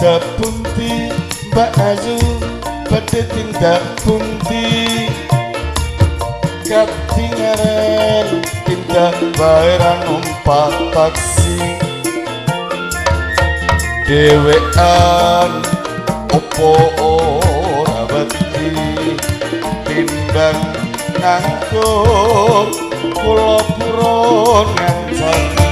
tindak pundi Mbak Ayu badhe tindak pundi katingaran tindak bayaran numpak taksi dewean opo ora wedi timbang nganggur kula purun ngancani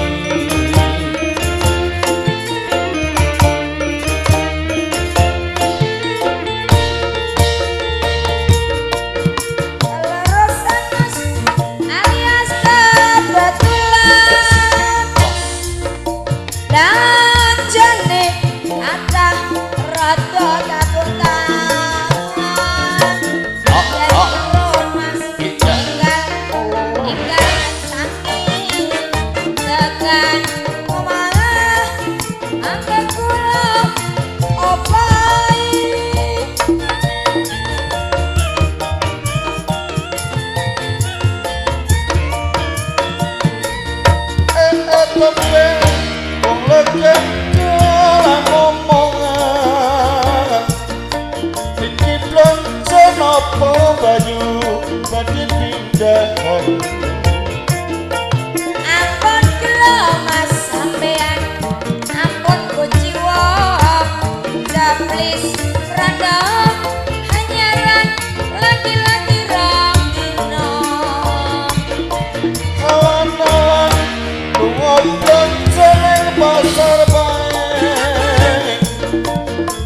Ampun kula Mas sampean, ampun kuciwa, japlis rada hanyaran laki-laki rong dino. Kawan-kawan ngobrol jeneng pasar bae,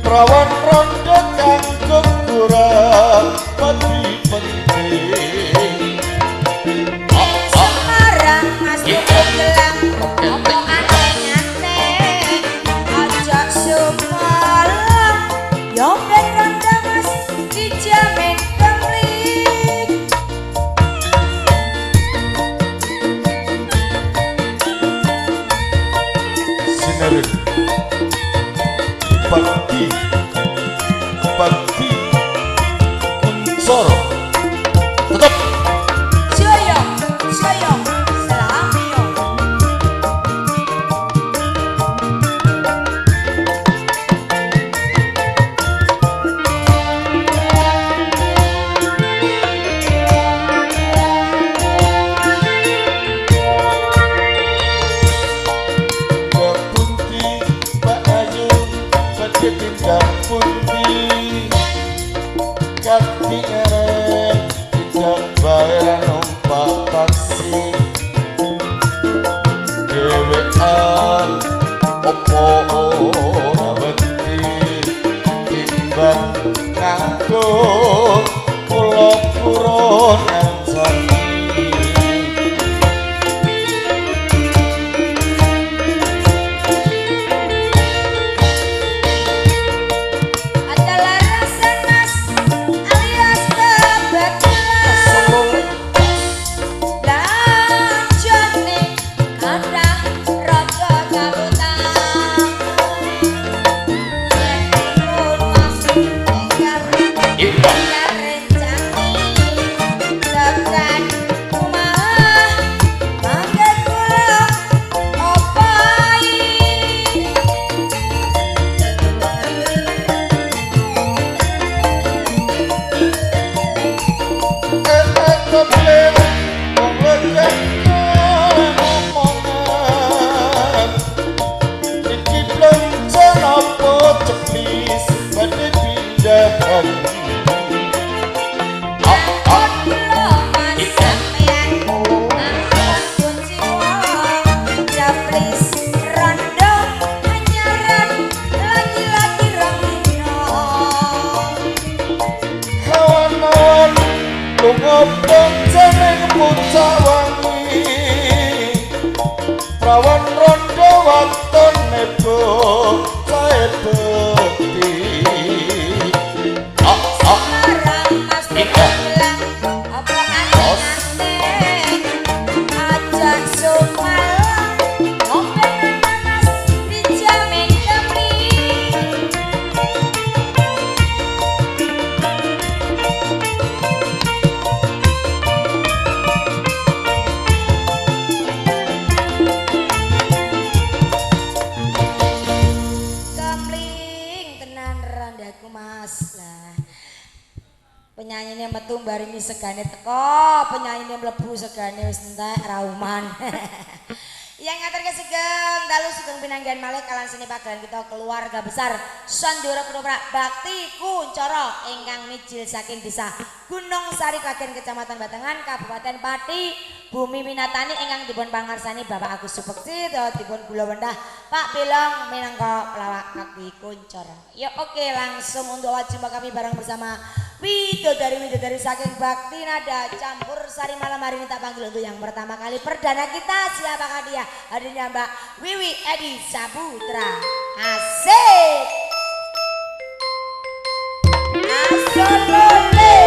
prawan rondo kanggo kurang pati penting. Bakti unsur tetap Jaya Selamio. Pundi Mbak Ayu badhe tindak pundi katingaran tindak bayaran numpak taksi dewean opo ora wedi timbang nganggur kula purun ngancani Prawan rondo waton nebo sae bekti Marang Mas bilang apa aneh aja sumalang ngopen nanas dijamin kami. Kamling Penyanyine metu baringi segane teko, penyanyine mlebu segane wis entek rauman. Yang ngaturke sugeng dalu sugeng pinanggihan malih kalan seni pagelaran kita keluarga besar Sandura Kedoprak Bakti Kuncoro ingkang mijil saking desa Gunung Sari Klaten Kecamatan Batengan Kabupaten Pati Bumi Winatani ingkang dipun pangarsani Bapak Agus Subekti dipun kula wendah Pak Belong minangka pelawak Bakti Kuncoro. Ya oke langsung untuk wajib kami bareng bersama Widodari saking Bakti Nada Campur Sari malam hari ini tak panggil untuk yang pertama kali perdana kita. Siapakah dia? Hadirnya Mbak Wiwi Edi Saputra. Asik. Asolole.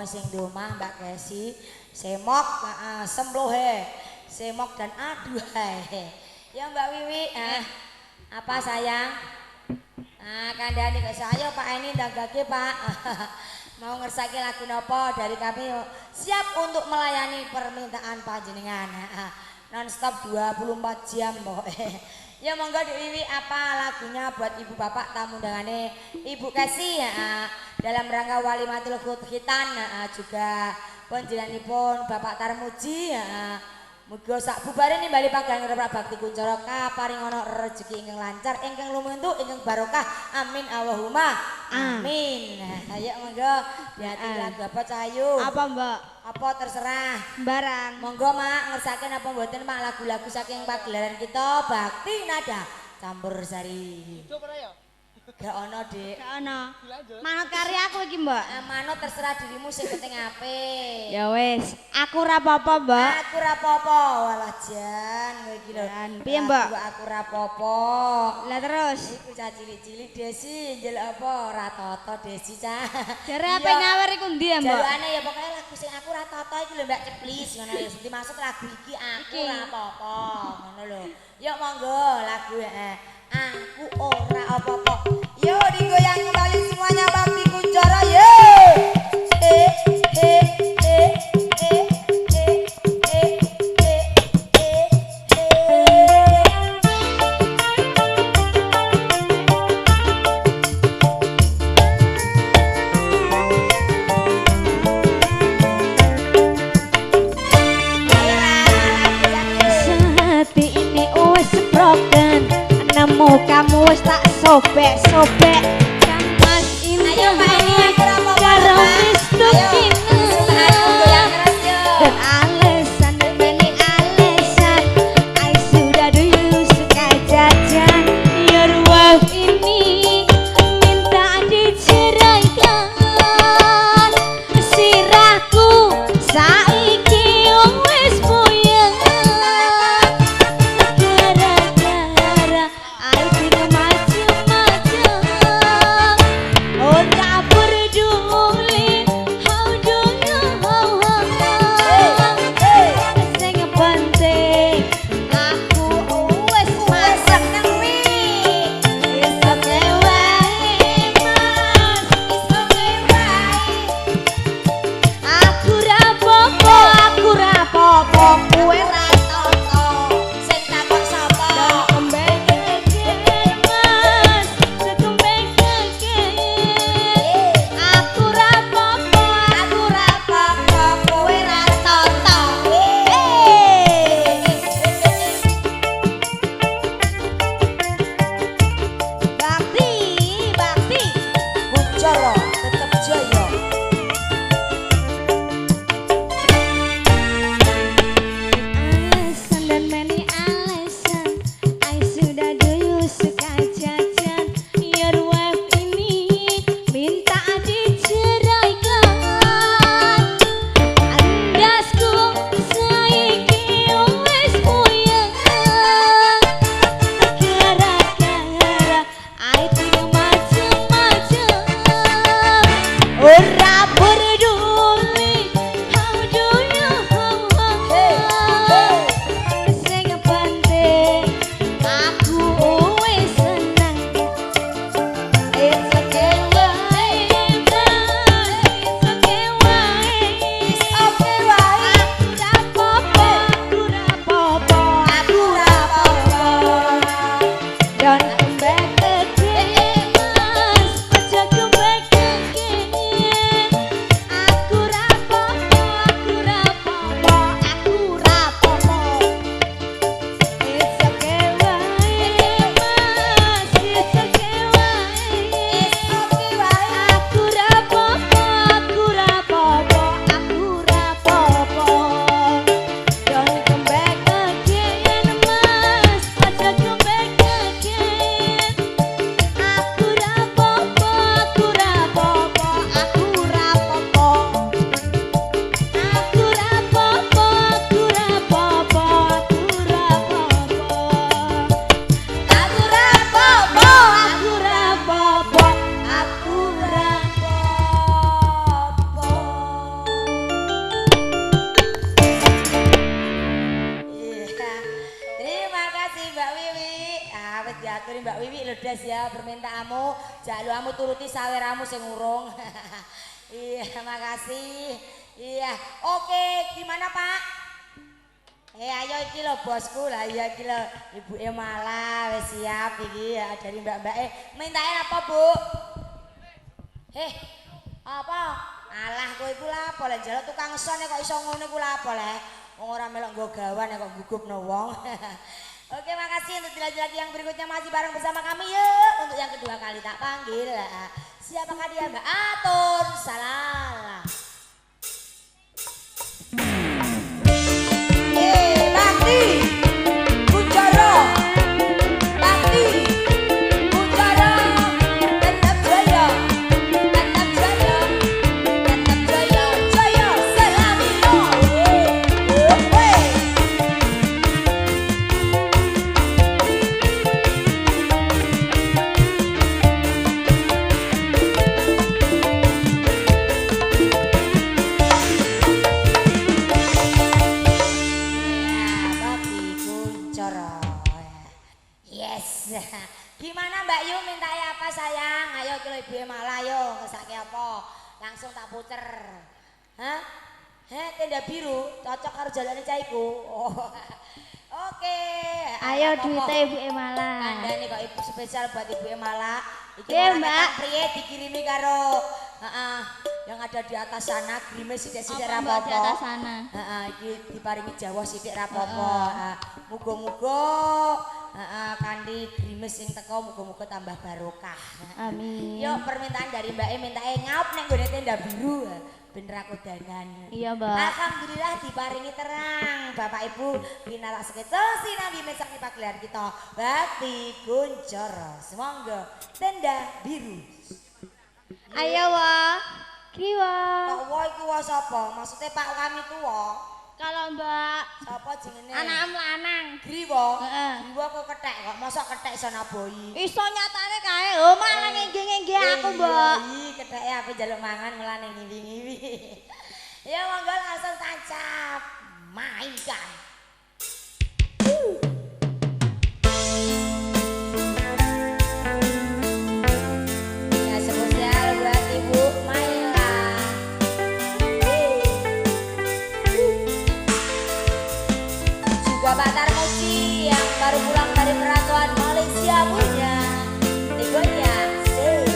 Sing domah Mbak Kesi semok semblohe semok dan aduhai ya Mbak Wiwi apa sayang kandhane kok saya Pak Eni ndagake Pak mau ngersake lagu nopo dari kami siap untuk melayani permintaan panjenengan non stop 24 jam ya monggo Dik Wiwi apa lagunya buat ibu bapak tamu undangane Ibu Kesi dalam rangka Walimatul Khitan juga panjenenganipun Bapak Tarmuji muga sak bubare nimbali pagelaran Kedoprak Bakti Kuncoro kaparingono rejeki ingkang lancar ingkang lumentu ingkang barokah amin Allahumma amin. Ayo monggo diati lagu apa Cahayu apa Mbak apa terserah barang monggo Mak ngersake napa mboten Mak lagu-lagu saking pagelaran kita Bakti Nada Campur Sari. Gak ono Dik. Gak ono. Manut karya aku iki Mbak. Manut terserah dirimu sing penting apik. Ya wis, aku ra apa-apa Mbak. Aku ra apa-apa. Walah jan kowe iki lho. Piye Mbak? Aku ra apa-apa. Lah terus iku cah cilik-cilik Desi njel apa ra toto Desi cah. Jare ape nyawer iku ndi ya Mbak? Jalane ya pokoke lagu sing aku ra toto iku lho Mbak Ceplis ngono lho. Dimaksud lagu iki aku ra apa-apa ngono lho. Yuk monggo lagu aku ora apa-apa. Yo digoyang kembali semuanya Bakti Kuncoro yo. Hati ini wis broken. Nemu kamu wis tak sobek-sobek kan mas ini ayo Pak ini karo dan alasan ini alasan I sudah dulu suka jajan your wife ini minta diceraikan sirahku saiki wis buyang gara-gara I think macam-macam aturi Mbak Wiwi lho Des ya permintaanmu, jaluamu turuti saweramu sing urung. Iya, makasih. Iya, oke, gimana Pak? Ayo iki lho bosku lah, iya iki lho Ibu Emala wis siap iki ya dari Mbak-mbak. Mintain apa, Bu? Apa? Alah kowe iku lha apa lek njaluk tukang son kok iso ngono iku lha apa lek? Wong ora melok nggo gawan kok gugupno wong. Oke, makasih untuk lagi-lagi yang berikutnya masih bareng bersama kami yuk. Untuk yang kedua kali tak panggil. Siapakah dia Mbak? Atur salah. Bakti Kunchoro, Bakti Kunchoro, tetap jaya, tetap jaya, tetap jaya, jaya Selamino. Yes. Gimana Mbak Yu mintai apa sayang? Ayo kilo Ibu Emala yo, ngesake apa? Langsung tak puter. Hah? Tenda biru cocok karo jalane caiku. Oh. Oke. Ayo duitnya Ibu Emala. Kandhane kok ibu spesial buat Ibu Emala. Iki Mbak. Priye dikirimi karo yang ada di atas sana, grimes sithik-sithik ra Mbak, di apa-apa. atas sana. Iki diparingi Jawa sithik ra apa-apa. Muga-muga kanthi grimes sing teko muga-muga tambah barokah. Amin. Yuk permintaan dari Mbak E mintae ngaup ning gone tenda biru. Bener aku dangan. Iya, Mbak. Alhamdulillah diparingi terang. Bapak Ibu pinalaksake sinambi mesak pagelaran kita. Bakti Kunchoro. Semonggo tenda biru. Ayo wa. Kiwa. Kok wa iku wa sapa? Maksudnya Pak kami tuwa. Kalau Mbak Sapa jenenge? anak lanang. Griwa. Heeh. Griwa kok kethek kok mosok kethek iso nabohi. Iso nyatane kae lho malah ngengge-ngengge aku, Mbak. Iya, ketheke ape njaluk mangan mulane ngiwi-ngiwi. Ya monggo langsung tancap. Mainkan. Ya spesial buat Ibu Maila. Juga Pak Tarmuji yang baru pulang dari perantauan Malaysia punya Tigonya asli.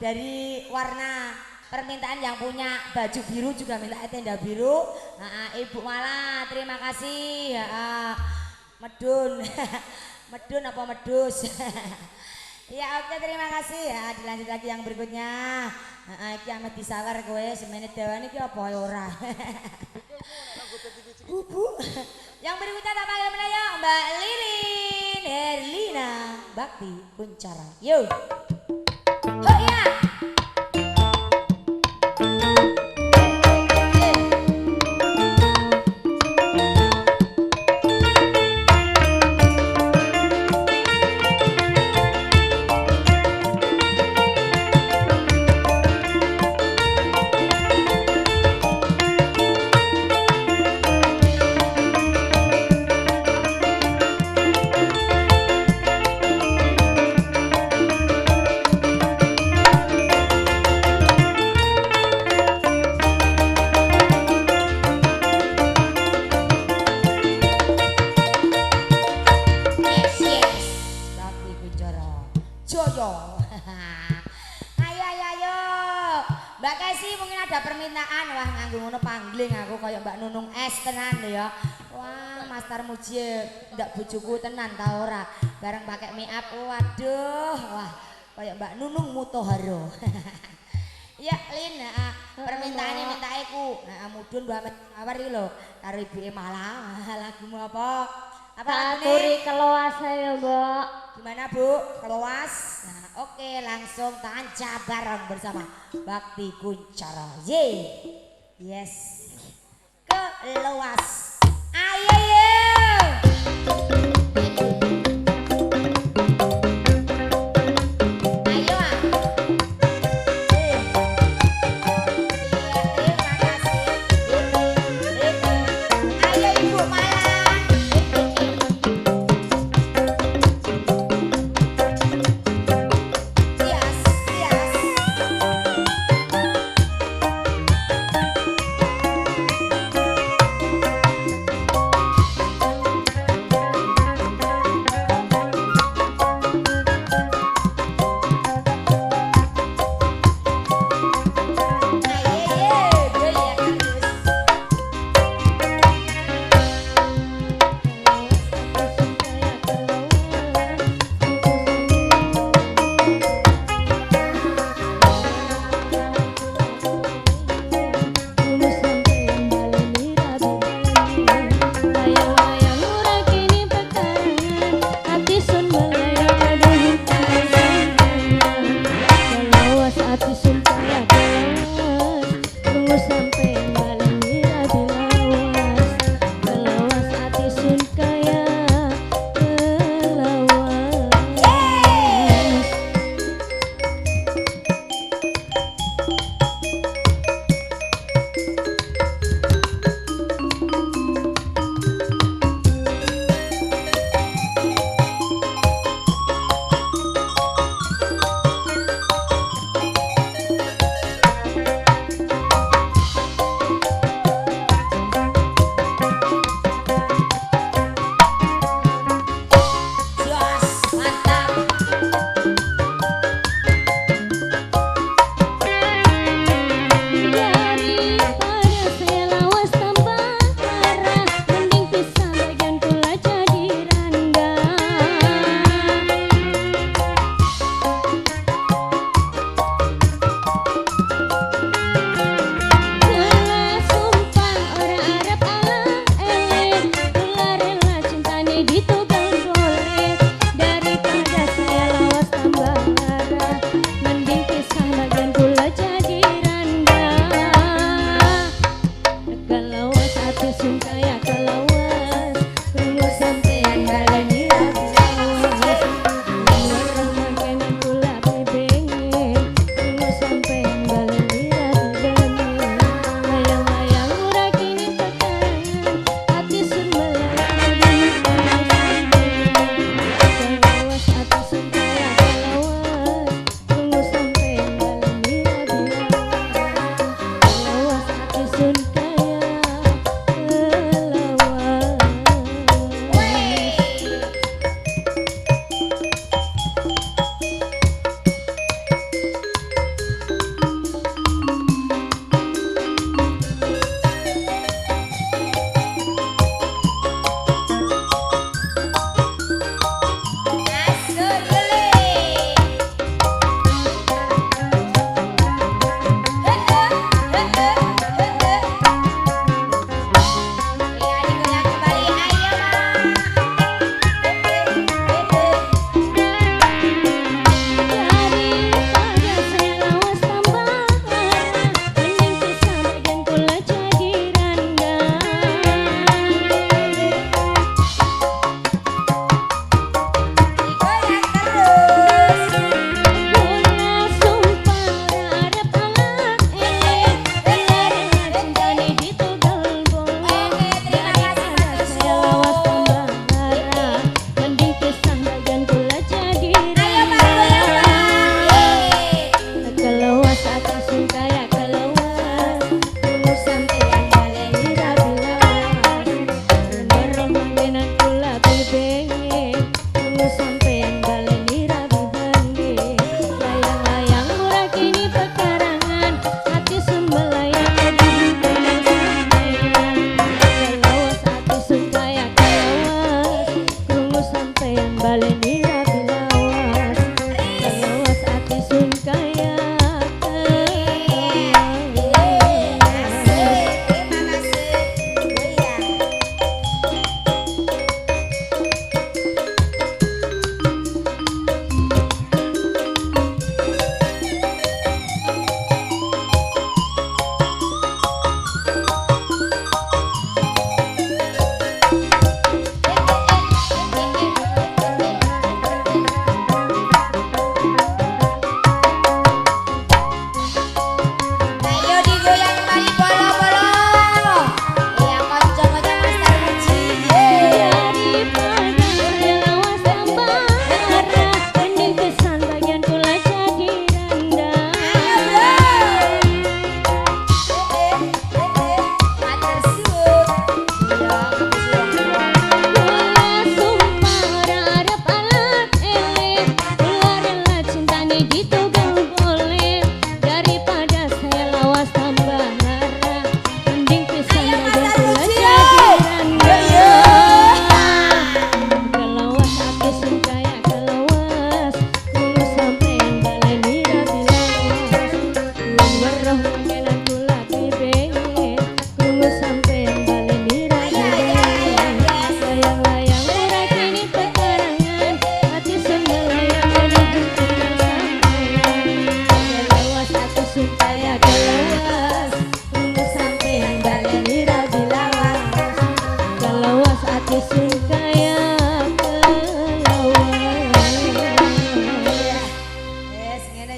dari warna permintaan yang punya baju biru juga minta tenda biru. Ibu Mala terima kasih. Medun medun apa medus. Ya oke terima kasih ya. Dilanjut lagi yang berikutnya. Iki amet disawar kowe semene dewan iki apa ora. Bu. Yang berikutnya tak panggil menaya Mbak Lirin Herlina Bakti Kuncara. Yo. Oh ya. Mbak Kesi mungkin ada permintaan. Wah nganggo ngono pangling aku kayak Mbak Nunung es tenan ya. Wah Master Muji ndak bojoku tenan ta ora. Bareng pakai make up. Waduh, wah kayak Mbak Nunung Mutoharo. Ya Lin, permintaannya minta aku. Mudun Mbak Ahmed Awar iki lho karo ibuke Malang. Lagumu apa? Apa Aturi keloas ya, Mbak. Gimana Bu? Keloas? Nah, oke langsung tanca bareng bersama Bakti Kuncara. Yes. Keloas. Ayo Ayo ah. Terima kasih. Ayo Ibu Malang.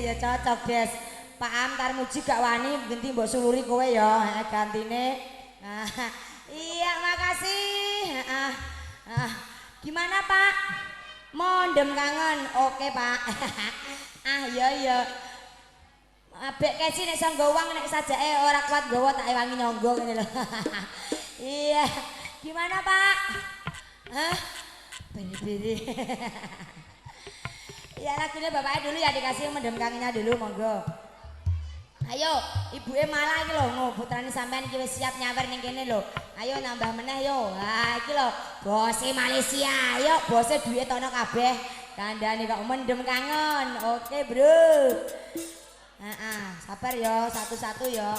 ya cocok Des. Pak Am Tarmuji gak wani ganti mbok suluri kowe ya gantine. Nah, iya makasih. Gimana Pak? Mondem kangen. Oke Pak. Iya. Abek kesi nek iso nggo uang nek sajake ora kuat nggawa tak ewangi nyonggo ngene lho. Iya. Gimana Pak? Hah? Beri-beri. Ya lagunya bapaknya dulu ya dikasih mendem kangennya dulu monggo. Ayo ibuke malah iki lho putrane sampean iki wis siap nyawer ning kene lho. Ayo nambah meneh yo. Ha iki lho bose Malaysia. Ayo bose duit ono kabeh. Kandhane kok mendem kangen. Oke, Bro. Sabar ya satu-satu ya.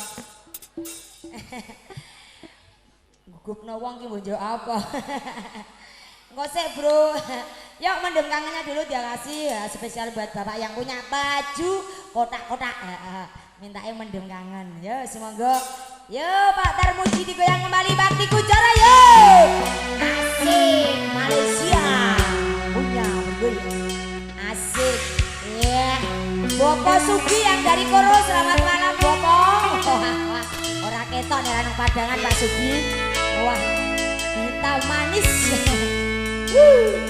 Gugupno wong ki mbok apa? Engko sik, Bro. Yuk mendem kangennya dulu dia kasih ya, spesial buat Bapak yang punya baju kotak-kotak. Mintae mendem kangen. Yo semoga. Yo Pak Tarmuji digoyang kembali Bakti Kujara yo. Asik Malaysia. Punya bergoyang. Asik. Yeah. Bopo Sugi yang dari Koro, selamat malam Bopo. Ora ketok nek nang Padangan Pak Sugi. Wah, hitam manis. Beri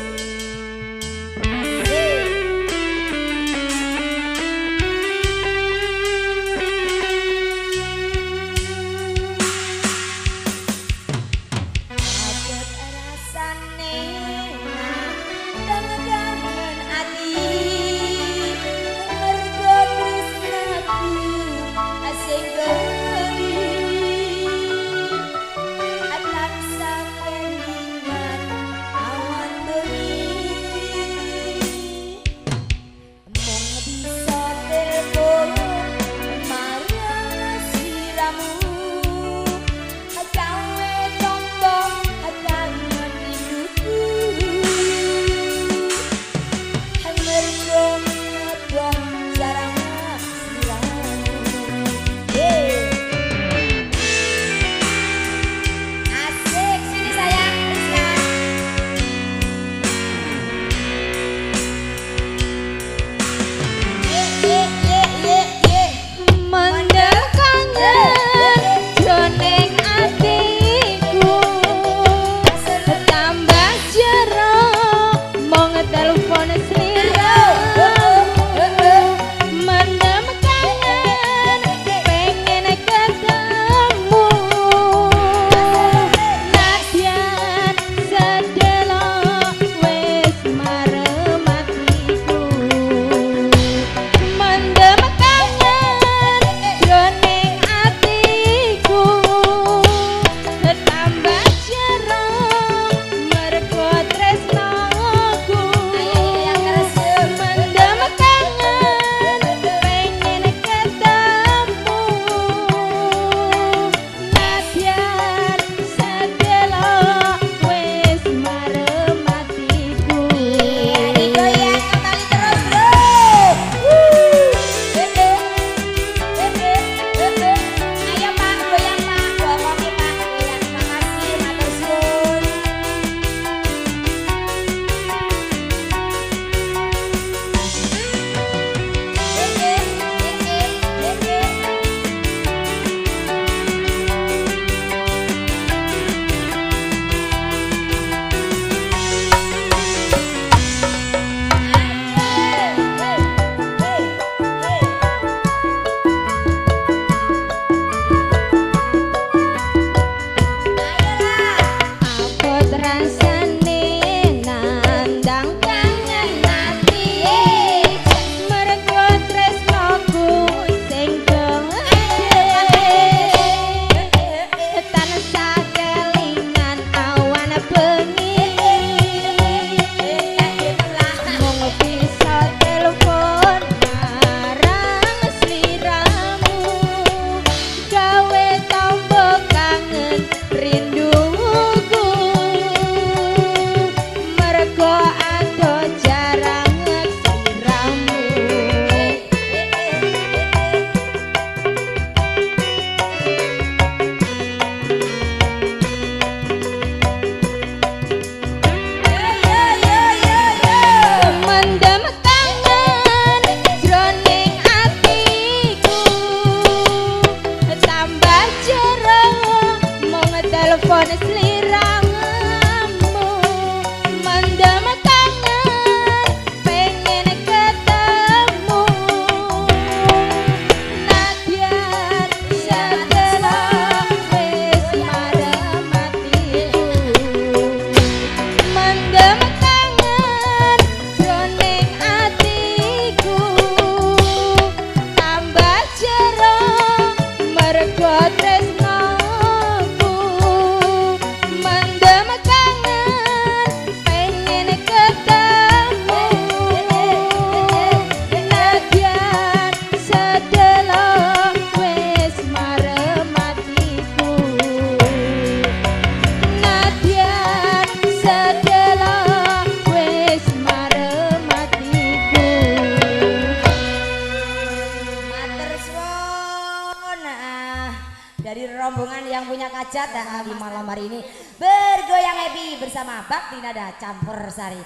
rombongan yang punya kajat di malam hari ini bergoyang happy bersama Bakti Nada Campur Sari.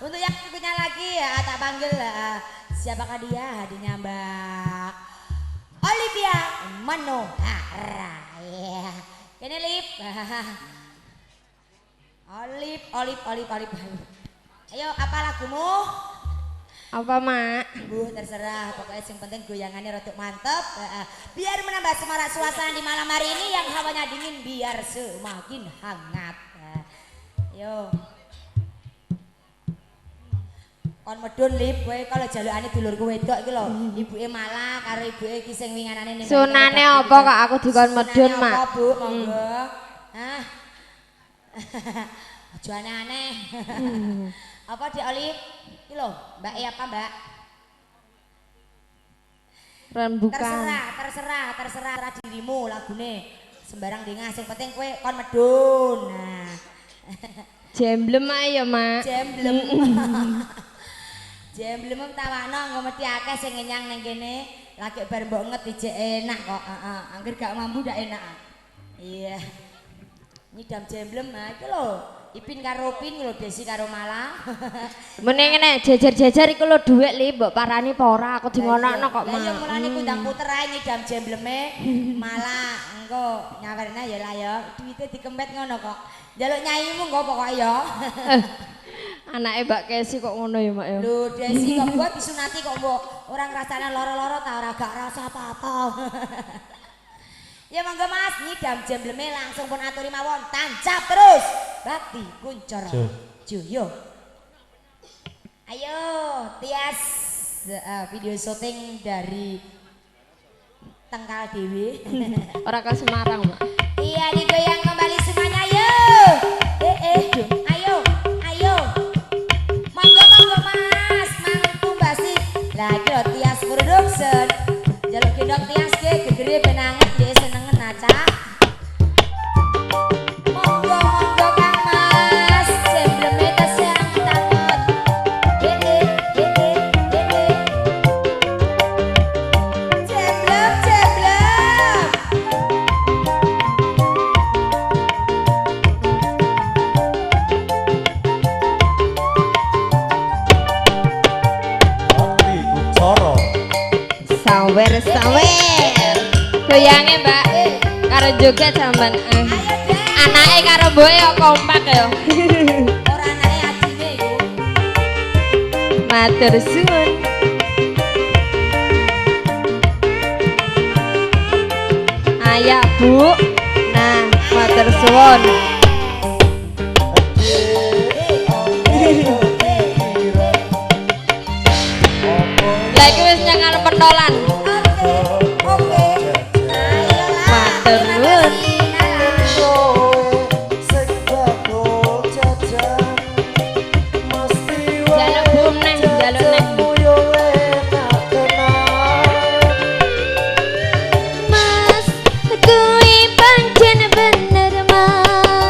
Untuk yang berikutnya lagi tak panggil siapakah dia? Hadinya Mbak Olivia Manohara. Ya. Ini Lip. Olip. Ayo apa lagumu? Apa mak? Terserah, pokoknya yang penting goyangannya rotok mantep. Biar menambah semarak suasana di malam hari ini yang hawanya dingin biar semakin hangat. Yo. Kon medun Lip, kowe kalau jalukane dulurku wedok iki lho, ibuke malah karo ibuke iki sing winganane ning. Sunane apa kok aku dikon medun mak? Apa Bu, monggo. Hah. Aja aneh-aneh. Apa Dik Oli? Iki lho, Mbak apa Mbak? Rembukan. Terserah dirimu lagune. Sembarang dengar sing penting kowe kon medun. Nah. Jemblem ae ya, Mak. Jemblem. Jemblem tawakno nggo mesti akeh sing ngenyang ning kene. Lagi bar mbok nget ijek enak kok. Heeh, angger gak mampu ndak enak. Iya. Nyidam jemblem iki lho. Ipin karo Pin lho, Desi karo Malang. Mene ngene jejer-jejer iku lho dhuwit li mbok parani apa ora aku dingonokno kok, Mak. Lah ya mulane kundang puter ae nyidam jembleme malah engko nyawerna ya lah ya duwite dikempet ngono kok. Njaluk nyaimu engko pokoke ya. Anake Mbak Kesi kok ngono ya, Mak ya. Lho, Desi kok buat disunati kok mbok ora ngrasane loro-loro ta ora gak rasa apa-apa. Ya monggo Mas, nyidam jembleme langsung pun aturi mawon, tancap terus. Bakti Kuncoro Joyo. Ayo, Tias video syuting dari Tengkal Dewi. Ora ke Semarang, Mak. Iya, digoyang kembali semuanya, ayo. Ayo. Monggo Mas, mangku Mbasi. Lah iki lho Tias Production. Jaluk gendong Tias ke gegere benanget ya senengen aca. Monggo Kang Mas, jembleme tesang takut. Jemblem. Bakti Kuncoro. Sawer. Goyange, Mbak. Karo joget sampean. Anake karo mboke kok kompak ya. Ora anake adine iku. Matur suwun. Ayak, Bu. Nah, matur suwun. Lah iki wis nyang arep pentolan. Oke. Matur nuwun. Jaluk bum neh, jaluk neh. Mas, kuwi pancen bener Mas.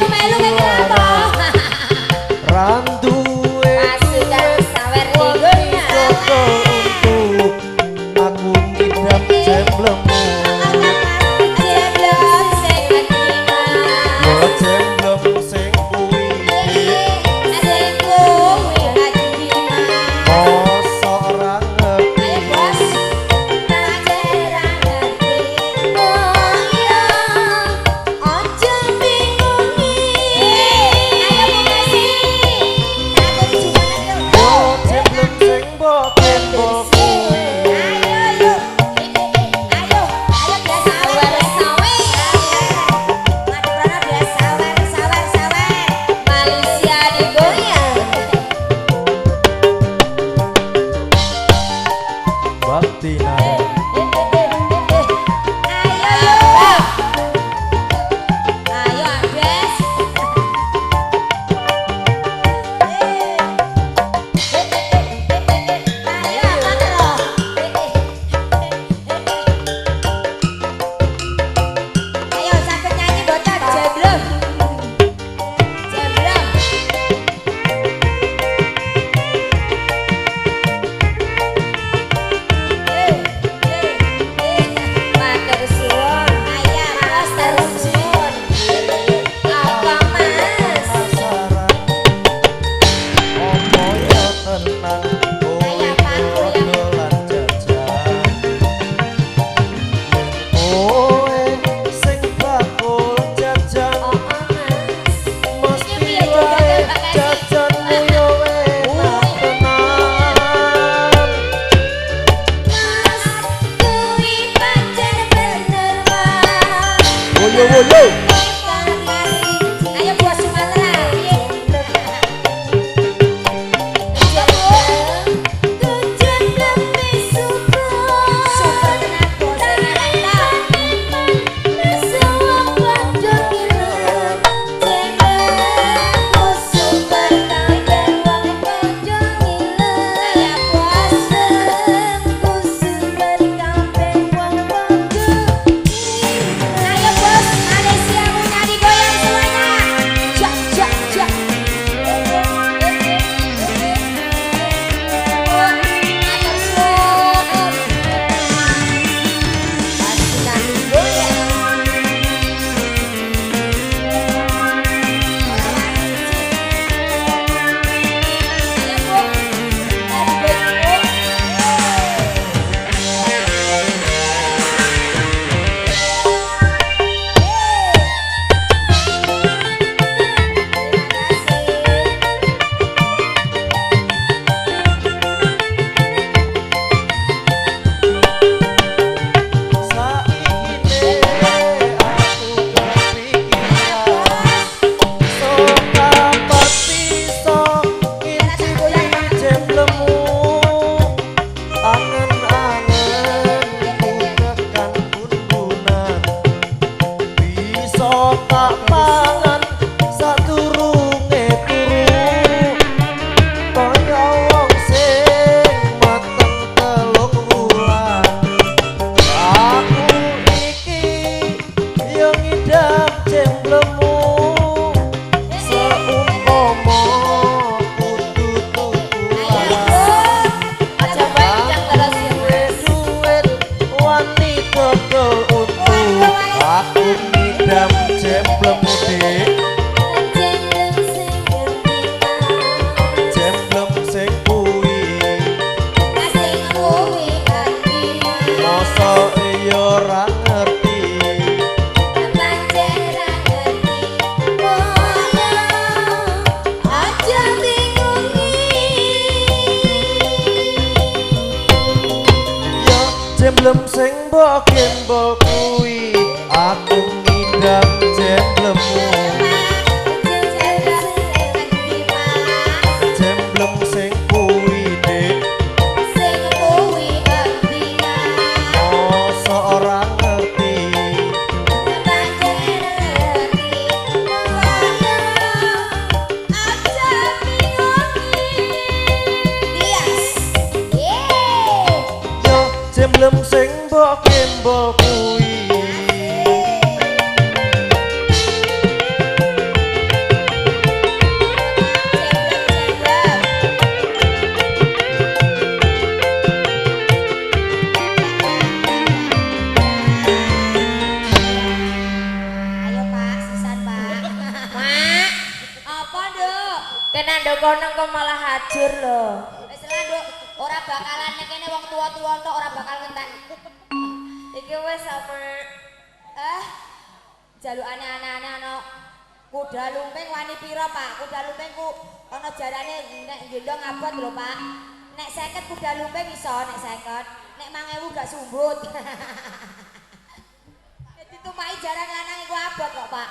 melu kayak apa? Randuwe Pasukan sawer wangi tinggalnya. dodo untuk aku ngidam jemblemu. Jeblok sing ketima. Yo jemblem sing kuwi Adekku wih ketima. mosok ora ngerti. Ayo bos, pacaran ngerti. Oh iya, ojo bingungi. Ayo Bu Messi, takut cuma Yo jemblem sing boken bokuwi. Ayo yuk, ayo dia sawer Madura dia sawer. Malaysia digoyang. Bakti nara Ayo Ades. Ayo apa lo? Ayo sakit nyanyi botak jeblok. Jeblok. Matur suwun. Ayam bos terus suwun. Apa mas? pasaran opo yo tenang Kayak paku yang- dolan jajan kowe sing bakul jajan Oh mas. mesti Ini piye juga wae Mbak Kasih? jajanmu yo enak tenan. Mas, kuwi pancen bener mas. Woyo woyo Ayo buat Sumatera. Piye? Super tenan bos, enak. Ayo bos, Malaysia punya digoyang semuanya. Jak jak jak. Ayo suwun. Pasukan digoyang. Saiki aku kepikiran soka pati sok ngicipi jemblemu angen-angen tekan bundunan bisa tak pangan sadurunge turu kaya wong sing mateng telung wulan. Aku iki yo ngidam jemblemu seumpama kudu tukulan. Aja baik yang terus ya Duit wani dodol untu aku ngidam jemblemu dik jemblem sing kuwi mosok yo ora ngerti. Yo jemblem sing boken kuwi aku ngidam jemblemu jemblem sing kuwi dik mosok ora ngerti. Yo jemblem sing boken kuwi Kena ndok kono kok malah hajur lho. Wis lah nduk, ora bakalan nek kene wong tua-tua entuk ora bakal ngentek. Iki wis sama jalukane aneh-aneh ana kuda lumping wani pira, Pak? Kuda lumping ku ana jarane nek gendong abot lho, Pak. Nek 50 kuda lumping iso, nek 50. Nek 5000 gak sumbut. Ditumpai jaran lanang iku abot kok, Pak.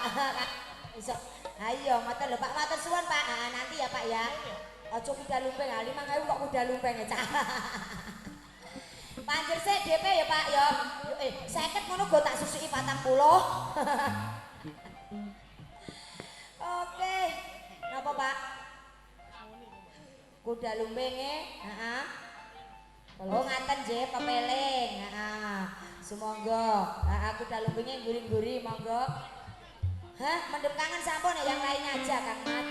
Iso. Ayo, matur lho Pak, matur suwun Pak. Nah, nanti ya Pak ya. Aja kuda lumping, 5.000 kok kuda lumping ya, Cak. Panjer sik DP ya Pak ya. 50 ngono go tak susuki 40. Oke. Napa Pak? Kuda lumpinge, heeh. Oh ngaten nggih pepeling. Heeh. Sumangga. Heeh kuda lumpinge guri-guri monggo. Hah, mendem kangen sampun ya yang lainnya aja Kang Mat.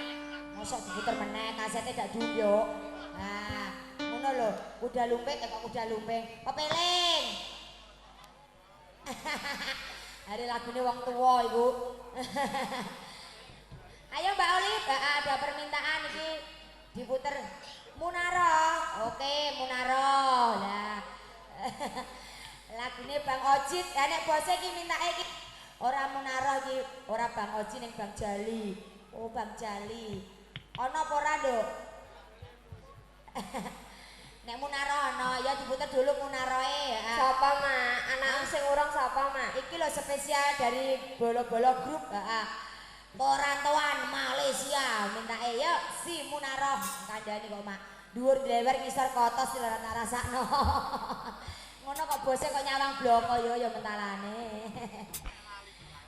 Mosok diputer meneh kasete dak duyuk. Nah, ngono lho, kuda lumping kok kuda lumping. Pepeling. Hari lagune wong tuwa iku. Ayo Mbak Olip, ada permintaan iki diputer Munaro. Oke, Munaro. Lah. Lagune Bang Ojit, nek bose iki mintake iki ora Munaro iki, ora Bang Oji ning Bang Jali. Oh, Bang Jali. Ana apa ora, Nduk? Nek Munaro ana, ya diputer dulu Munaroe. Sapa, Mak? Anak sing urung sapa, Mak? Iki lho spesial dari Bolo-Bolo Group, Perantauan Malaysia. Mintake yo si Munaro kandhani kok, Mak. Dhuwur dlewer ngisor kotos ora rasakno. Ngono kok bose kok nyawang bloko yo mentalane.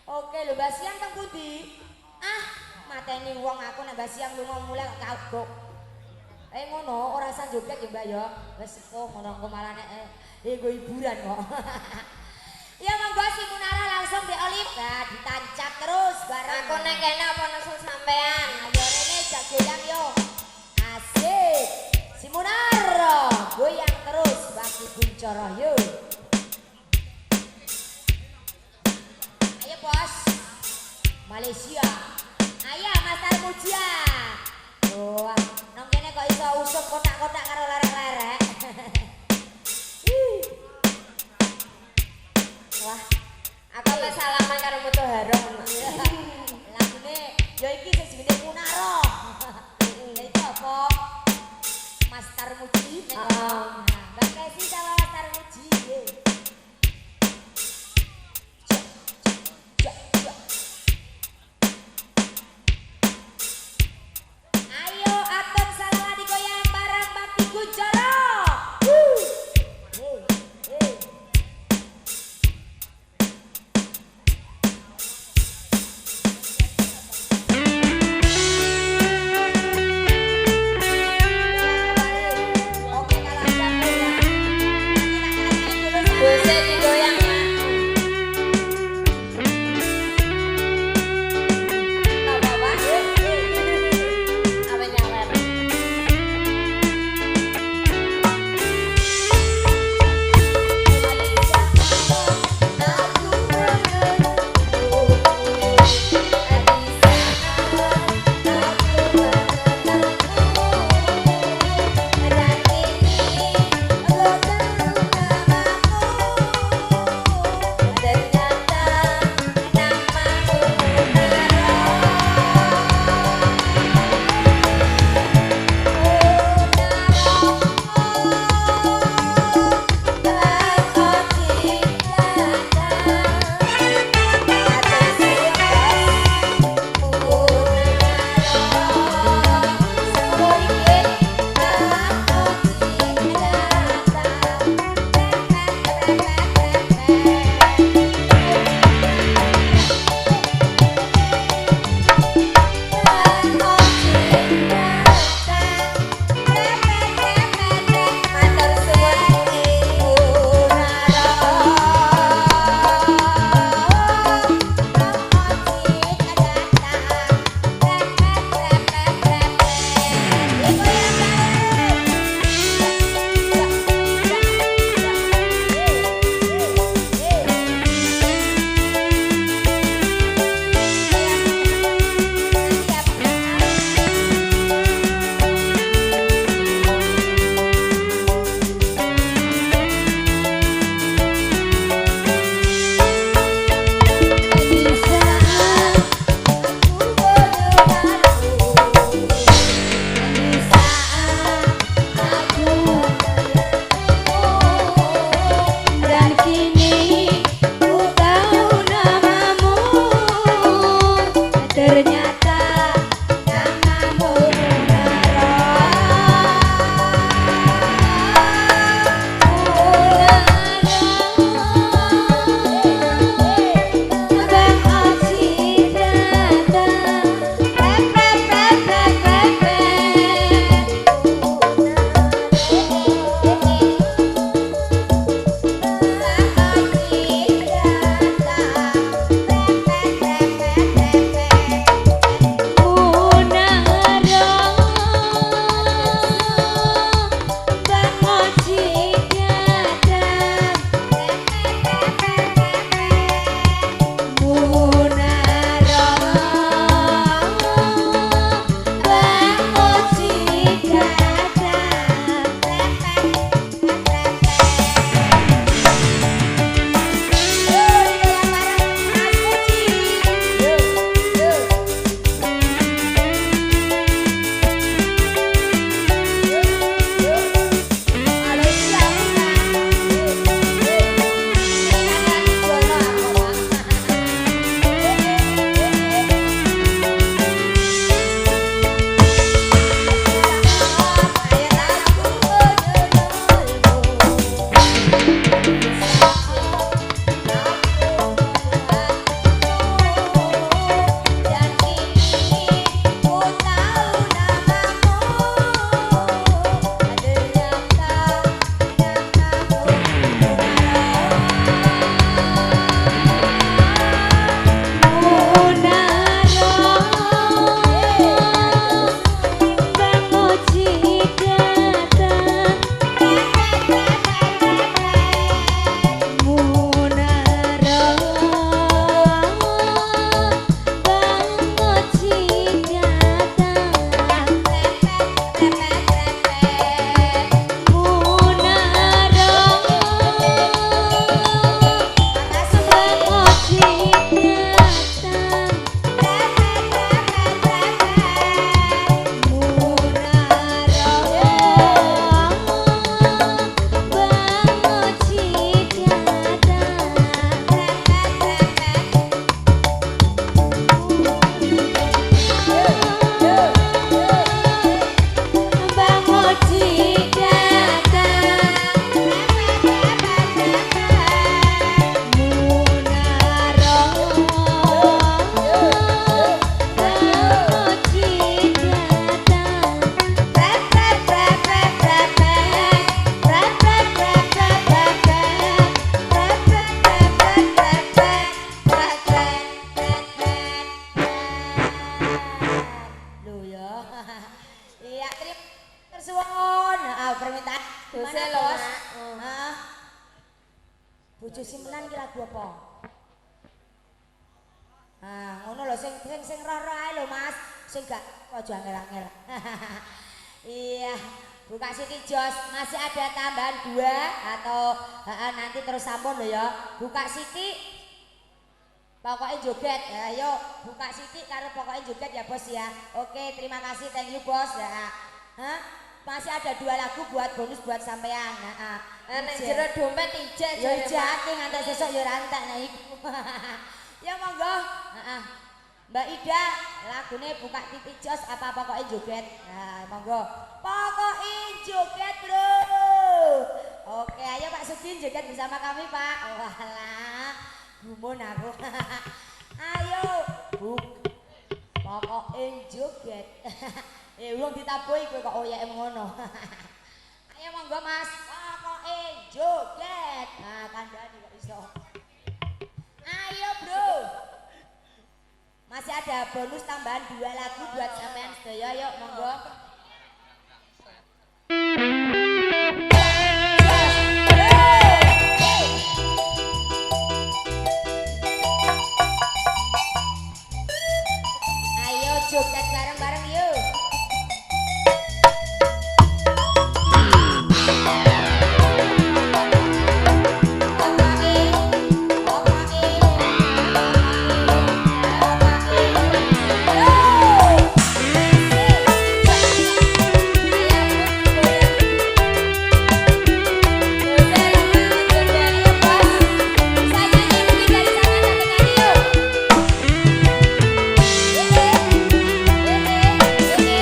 Oke lho Mbak Siang teng pundi? Ah, mateni wong aku nek Mbak Siang lunga mulai kok kagok. Ngono ora usah joget ya Mbak ya. Wis kok ngono kok malah nek nggo hiburan kok. Ya monggo si Munara langsung di Olip. Nah, ditancap terus bareng. Aku nek kene apa nesu sampean? Ayo rene jak goyang yo. Asik. Si Munara goyang terus bagi Buncoro yo. Bos Malaysia. Ayo Mas Tarmuja. Oh, nang kene kok iso usuk kotak-kotak karo lerek-lerek. Wah, Aku wis salaman karo Mutu Harum. lagune ya iki sing jenenge Munaro. Lha iki apa? Mas Tarmuji. Nah, Mbak Kesi sama Mas Tarmuji. Ayo atur salah digoyang bareng Bakti Kunchoro. Oke kalau ada ya. suwun. Permintaan Dosa gimana, lho, Bos? Mak. Hah? Bojo Simpenan iki lagu apa? Ngono lho sing roh-roh ae lho Mas. Sing gak aja angel-angel. Iya, buka Siti Jos masih ada tambahan 2 atau nanti terus sampun lho ya. Buka Siti pokoknya joget ya, ayo buka Siti karo pokoknya joget ya Bos ya. Oke, terima kasih, thank you Bos ya. Masih ada 2 lagu buat bonus buat sampean. Nek jero dompet ijek Ya jare, Mak. jati nganti sesuk ya rantek nah iku. Ya monggo. Mbak Ida, lagune buka Titi Jos apa pokoknya joget. Nah, monggo. Pokoknya joget, Bro. Oke, ayo Pak Sudin joget bersama kami, Pak. Walah, gumun aku. Ayo, pokoknya joget. Wong ditabuhi kowe kok oyeke ngono. Ayo monggo Mas, pokoknya joget. Nah, kandhani kok iso. Ayo, Bro. Masih ada bonus tambahan 2 lagu buat sampean sedaya, yuk monggo. Ayo joget bareng-bareng yuk. Ini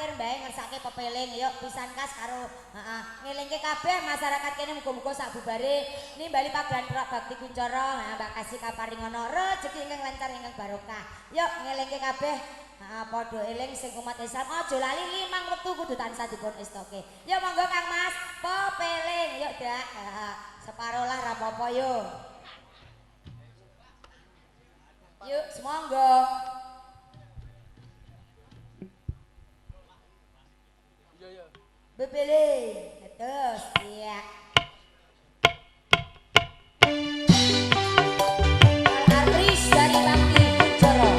terakhir bae ngersake pepeling yuk pisan kas karo ngelingke kabeh masyarakat kene muga-muga sabubare nimbali pagelaran Prak Bakti Kuncoro Mbak Kasih kaparingono rezeki ingkang lancar ingkang barokah yuk ngelingke kabeh padha eling sing umat Islam aja lali 5 wektu kudu tansah dipun estoke yuk monggo Kang Mas pepeling yuk Dak separo lah rapopo yuk yuk semonggo Bebele, terus, iya. Artris dari Bakti Kuncoro.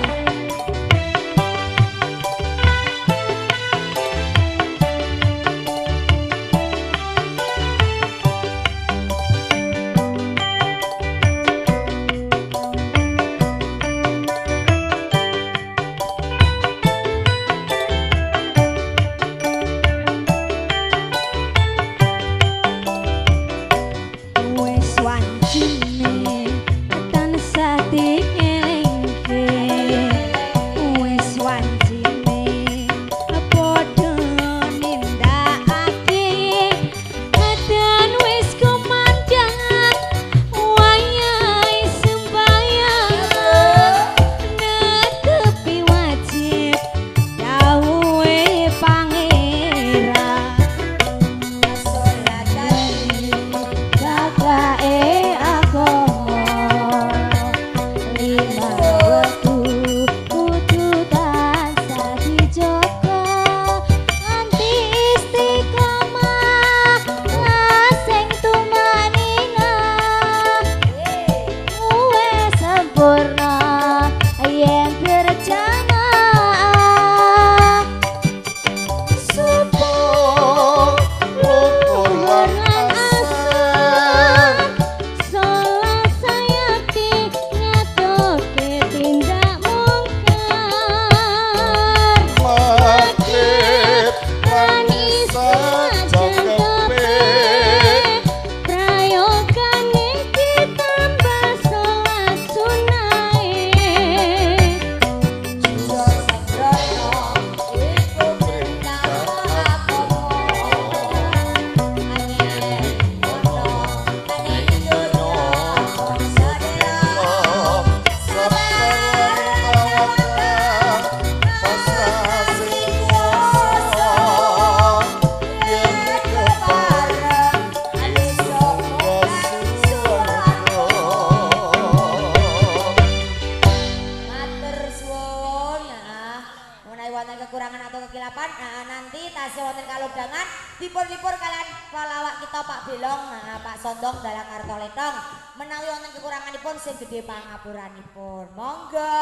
Nanti tasih wonten kalodhangan dipun-dipun kalian pelawak kita Pak Belong Pak Sondong dalang Kartoletong menawi wonten kekuranganipun sing gedhe pangapuranipun monggo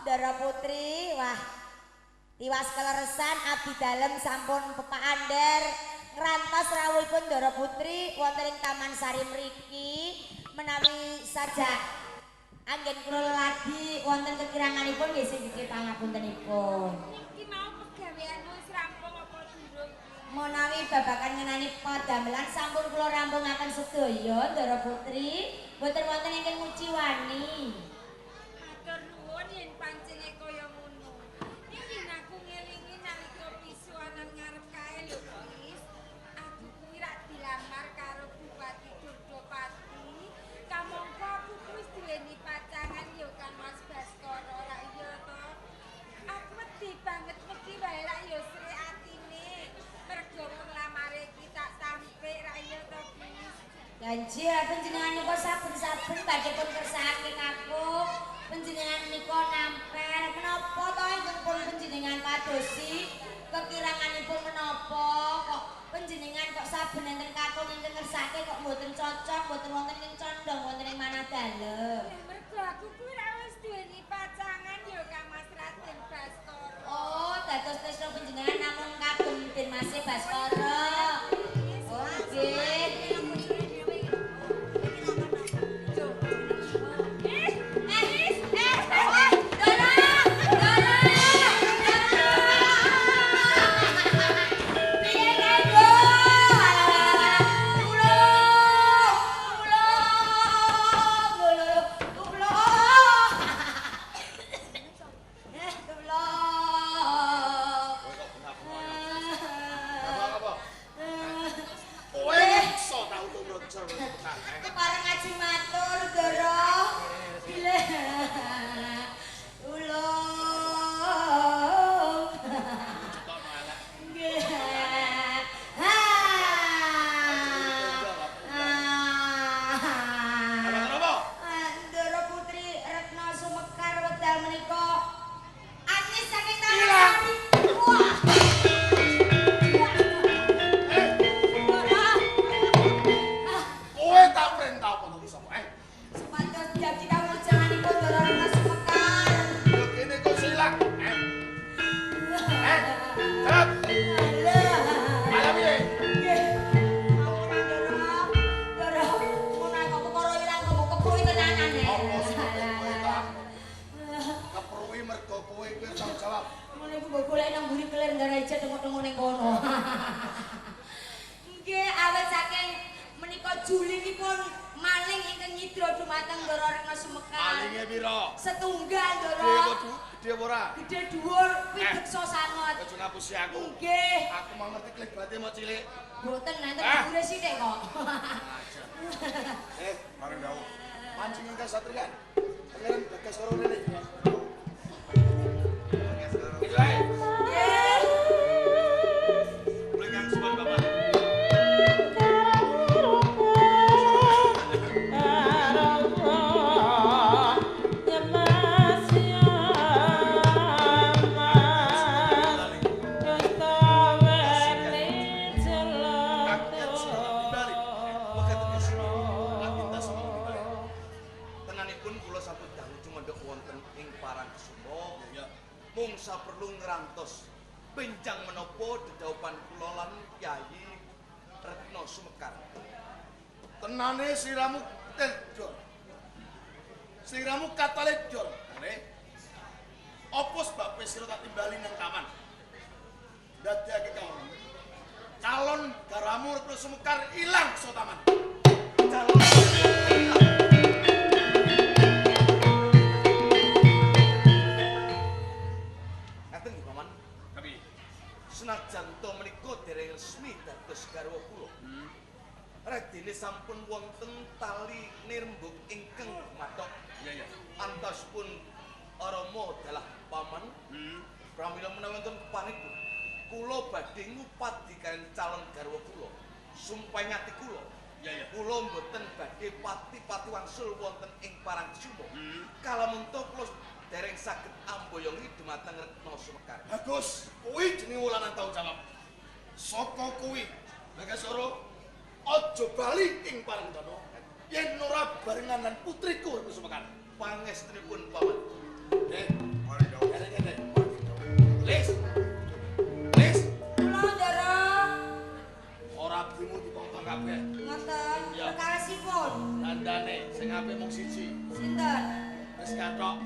Dara Putri wah tiwas keleresan abdi dalem sampun pepaandher ngrantos rawuhipun Dara Putri wonten ing Taman Sari mriki menawi saja anggen kula lagi wonten kekiranganipun nggih sing gedhe pangapuntenipun. Menawi babakan ngenani padamelan sampun kula rampungaken sedaya Dara Putri boten wonten ingkang muji wani. Matur nuwun yen pancene kaya ngono. Yen aku ngelingi nalika pisuanan ngarep kae lho, Guys. Aku kuwi rak dilamar karo Bupati Durdopati. Kamangka aku wis duweni pacangan ya kan Mas Baskara ra iya to. Aku wedi banget wedi wae ra ya sri atine. Mergo nglamare iki tak tampik ra iya to, Guys. Janji panjenengan nika saben-saben badhe pun kersakaken aku. Panjenengan nika nampel menapa to ingkang pun panjenengan padosi kekiranganipun menapa kok panjenengan kok saben enten kakung ingkang kersake kok mboten cocok mboten wonten ing condong wonten ing manah dalem. Mergo aku kuwi ra wis duweni pacangan ya Kang Mas Raden Baskara. Oh, dados tresno panjenengan namung kagem Den Mas Baskara. Oh, nggih. setunggal Gede Ndara. apa gede apa ora? Gede dhuwur wideksa sanget. Aja ngapusi aku. Nggih. Aku mau ngerti klebate mau cilik. Mboten nanti Ah. dhuwure sithik kok. Bareng dawuh. Mancing ingkang satriyan. Pangeran Bagas karo Rene. Itu ae. Nggih. Mulai kang suwan Bapak. Tenanipun kula sampun dangu cumandhek wonten ing Parangkusumo. Mungsa perlu ngrantos benjang menapa dedaupan kula lan Kyai Retno Sumekar. Tenane siramu tedol. Siramu kataledol. Ngene. Apa sebab sira tak timbali nang taman? Dadekake kawon. Calon garamu Retno Sumekar ilang sa taman. Calon ilang. Senajan to menika dereng resmi dados garwa kula. Radene sampun wonten tali nirembug ingkang mathok. Iya. Antaspun Rama dalah paman. Pramila menawi wonten kepanipun kula badhe ngupadi kaliyan calon garwa kula. Sumpah nyati kula. Iya. Kula mboten badhe pati-pati wangsul wonten ing Parangkusumo. Kalamun to kula dereng saged amboyongi dumateng Retno Sumekar. Bagus, kuwi jenenge wulanan tanggung jawab. Saka kuwi, Bagasara aja bali ing Parangdana yen ora barengan lan putriku Retno Sumekar. Pangestunipun paman. Nggih, mari dawuh. Kene-kene. Lis. Lis. Kula Ndara. Ora bimu dipotong kabeh. Ngoten. Iya. Perkaresipun. Tandane sing apik mung siji. Sinten? Wis kathok.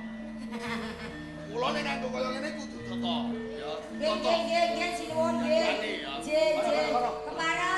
Kula nek nganggo kaya ngene kudu tata, ya. Nggih, nggih, nggih, nggih, sinuwun nggih. Berani, ya. Nggih, nggih. Mara, mara, mara. Kepareng.